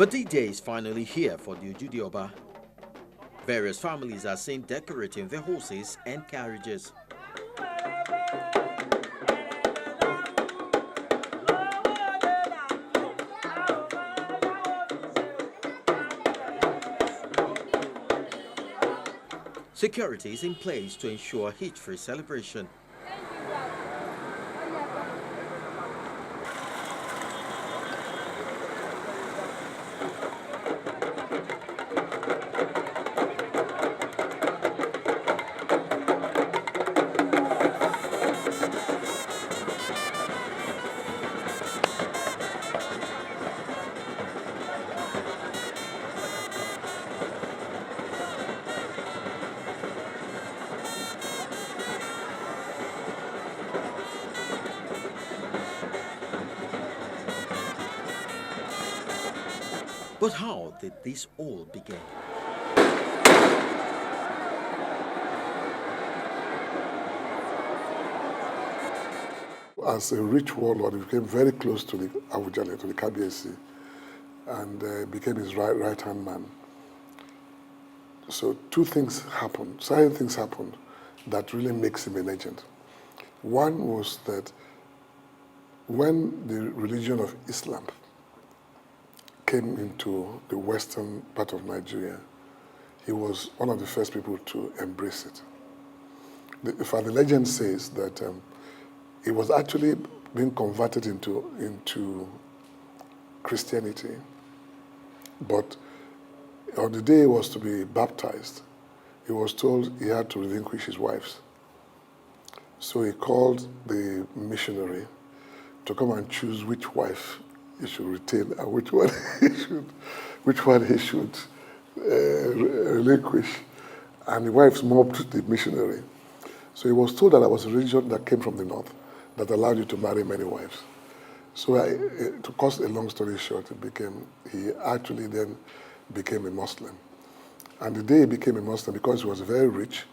But the day is finally here for the Ijebu Ode. Various families are seen decorating their horses and carriages. Security is in place to ensure hitch-free celebration. But how did this all begin? As a rich warlord, he became very close to the Awujale, to the KBSC, and became his right-hand man. So certain things happened that really makes him a legend. One was that when the religion of Islam came into the western part of Nigeria, he was one of the first people to embrace it. The legend says that he was actually being converted into Christianity, but on the day he was to be baptized, he was told he had to relinquish his wives. So he called the missionary to come and choose which wife he should retain and which one he should relinquish. And the wives mobbed the missionary. So he was told that there was a religion that came from the north that allowed you to marry many wives. So to cut a long story short, he actually then became a Muslim. And the day he became a Muslim, because he was very rich,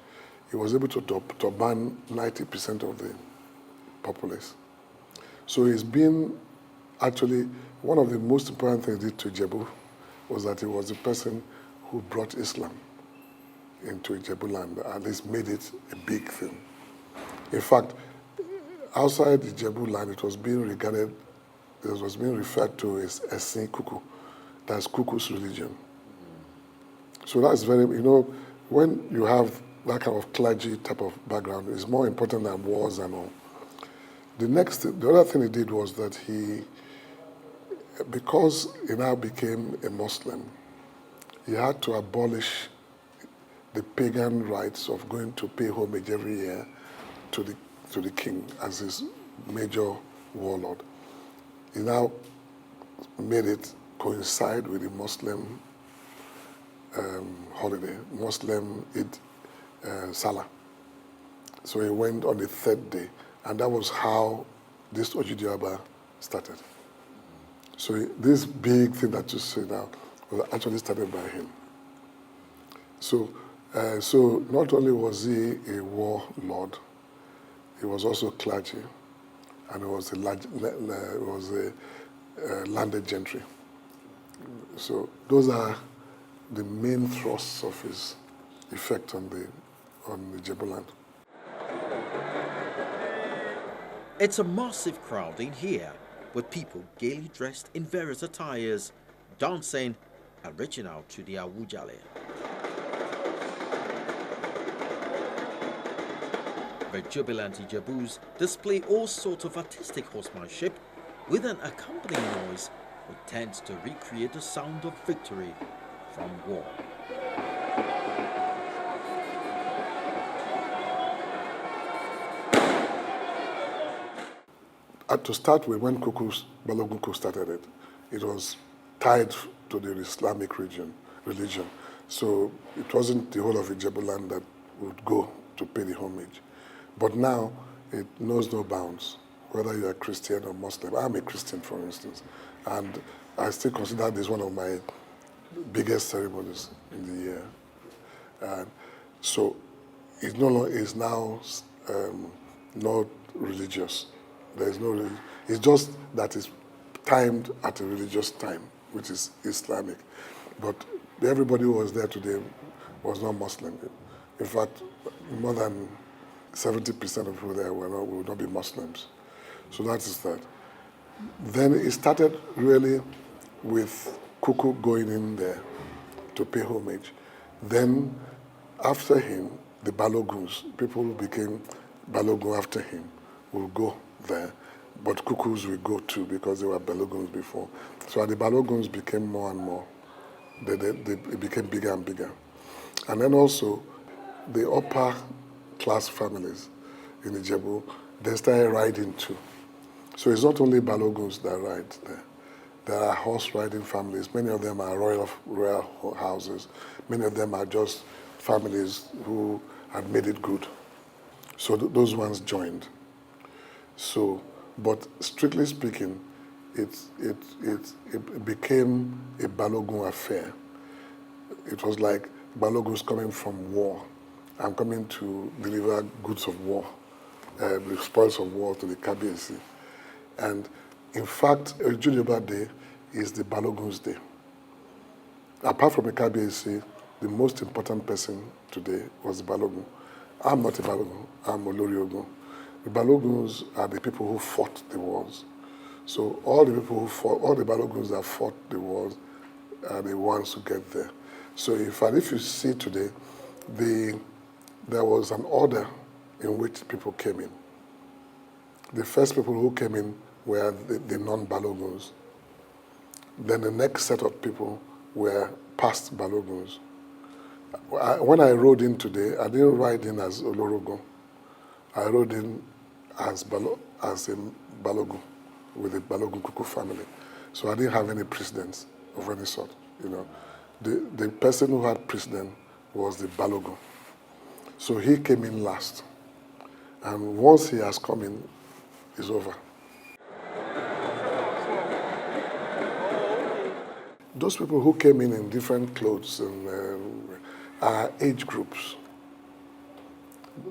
he was able to ban 90% of the populace. So he's been actually, one of the most important things he did to Ijebu was that he was the person who brought Islam into Ijebu land, at least made it a big thing. In fact, outside Ijebu land, it was being referred to as Esin Kuku, that's Kuku's religion. So that's very, when you have that kind of clergy type of background, it's more important than wars and all. The other thing he did was that because he now became a Muslim, he had to abolish the pagan rites of going to pay homage every year to the king as his major warlord. He now made it coincide with the Muslim holiday, Muslim Eid Salah. So he went on the third day, and that was how this Ijebu Ode started. So this big thing that you see now was actually started by him. So not only was he a warlord, he was also clergy, and he was a landed gentry. So those are the main thrusts of his effect on the Ijebu land. It's a massive crowd in here, with people gaily dressed in various attires, dancing and reaching out to the Awujale. The jubilant Ijebus display all sorts of artistic horsemanship with an accompanying noise which tends to recreate the sound of victory from war. To start with, when Balogun started it, it was tied to the Islamic religion. So it wasn't the whole of Ijebu land that would go to pay the homage. But now it knows no bounds, whether you're a Christian or Muslim. I'm a Christian, for instance, and I still consider this one of my biggest ceremonies in the year. And so it is now not religious. There is no religion. It's just that it's timed at a religious time. which is Islamic. But everybody who was there today was not Muslim. In fact, more than 70% of people there would not be Muslims. So that is that. Then it started really with Kuku going in there to pay homage. Then after him, the Baloguns, people who became Balogun after him, will go there. But Kukus will go too because they were Baloguns before. So the Baloguns became more and more. They became bigger and bigger. And then also, the upper class families in Ijebu, they started riding too. So it's not only Baloguns that ride there. There are horse riding families. Many of them are royal houses. Many of them are just families who had made it good. So those ones joined. So, but strictly speaking, it became a Balogun affair. It was like Baloguns coming from war. I'm coming to deliver goods of war, the spoils of war to the Kabiyesi. And in fact, Ijebu Ode is the Balogun's day. Apart from the Kabiyesi, the most important person today was the Balogun. I'm not a Balogun, I'm Olori Ogun. The Baloguns are the people who fought the wars. So all the people who fought, all the Baloguns that fought the wars are the ones who get there. So in fact, if you see today, there was an order in which people came in. The first people who came in were the non-Baloguns. Then the next set of people were past Baloguns. When I rode in today, I didn't ride in as Olorogun. I rode in as a Balogun with the Balogun Kuku family. So I didn't have any precedence of any sort. You know, the person who had precedence was the Balogun. So he came in last. And once he has come in, it's over. Those people who came in different clothes and are age groups.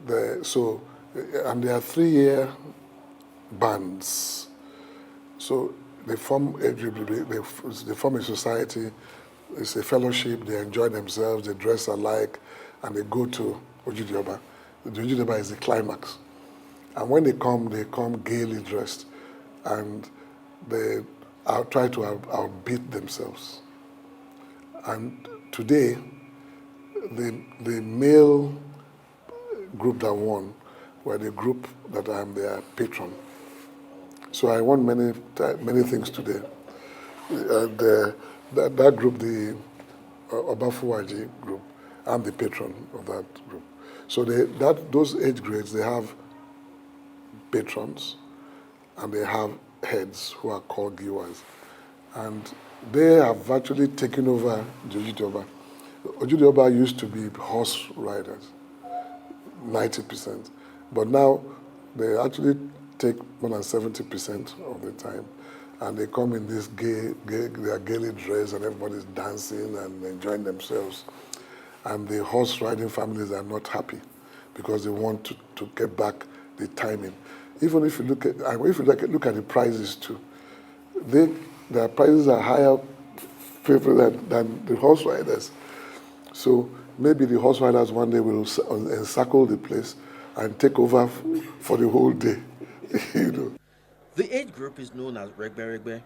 And they are 3-year bands. So they form they form a society. It's a fellowship. They enjoy themselves. They dress alike, and they go to Ojude. The Ojude is the climax. And when they come gaily dressed, and they try to outbeat themselves. And today, the male group that won were the group that I am their patron. So I won many things today. That group, the Obafuwaji group, I'm the patron of that group. So those age grades, they have patrons, and they have heads who are called giwas. And they have actually taken over Ojude. Ojude used to be horse riders, 90%. But now they actually take more than 70% of the time. And they come in this they are gaily dressed, and everybody's dancing and enjoying themselves. And the horse riding families are not happy because they want to get back the timing. Even if you look at the prices too, their prices are higher than the horse riders. So maybe the horse riders one day will encircle the place and take over for the whole day. You know. The age group is known as Regbe.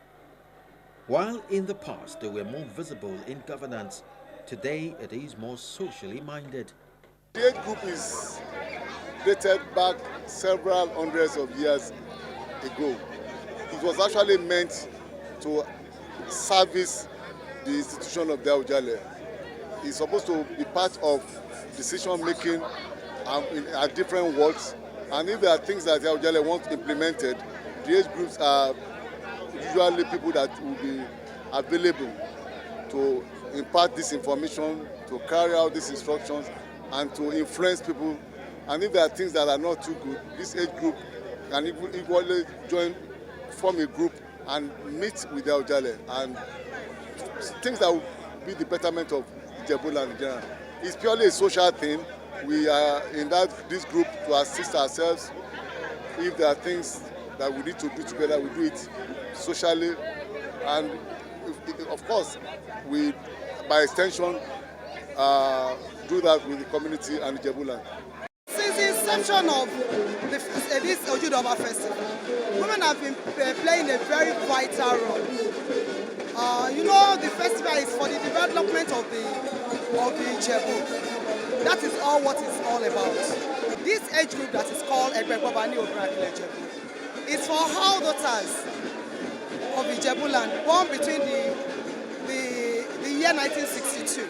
While in the past they were more visible in governance, today it is more socially minded. The age group is dated back several hundreds of years ago. It was actually meant to service the institution of the Ujale. It's supposed to be part of decision making at different wards. And if there are things that the Ujale wants implemented, the age groups are usually people that will be available to impart this information, to carry out these instructions, and to influence people. And if there are things that are not too good, this age group can equally form a group and meet with the Ujale and things that will be the betterment of Ijebu land in general. It's purely a social thing. We are in this group to assist ourselves. If there are things that we need to do together, we do it socially. And of course, we, by extension, do that with the community and Ijebu land. Since the inception of this Ode festival, women have been playing a very vital role. The festival is for the development of the Ijebu. That is all what it's all about. This age group that is called Egbebobani Obrakile Ijebu is for all daughters of Ijebu land born between the year 1962,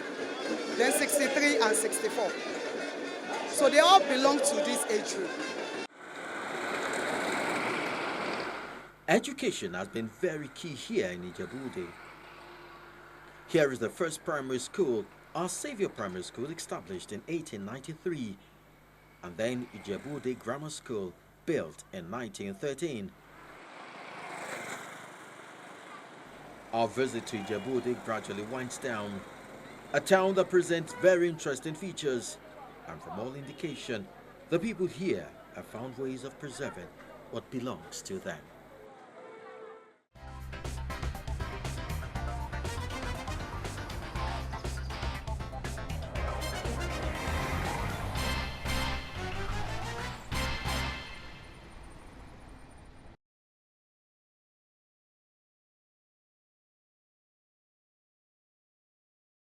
then 63 and 64. So they all belong to this age group. Education has been very key here in Ijebu Ode. Here is the first primary school, Our Saviour Primary School, established in 1893, and then Ijebu Ode Grammar School, built in 1913. Our visit to Ijebu Ode gradually winds down, a town that presents very interesting features, and from all indication, the people here have found ways of preserving what belongs to them.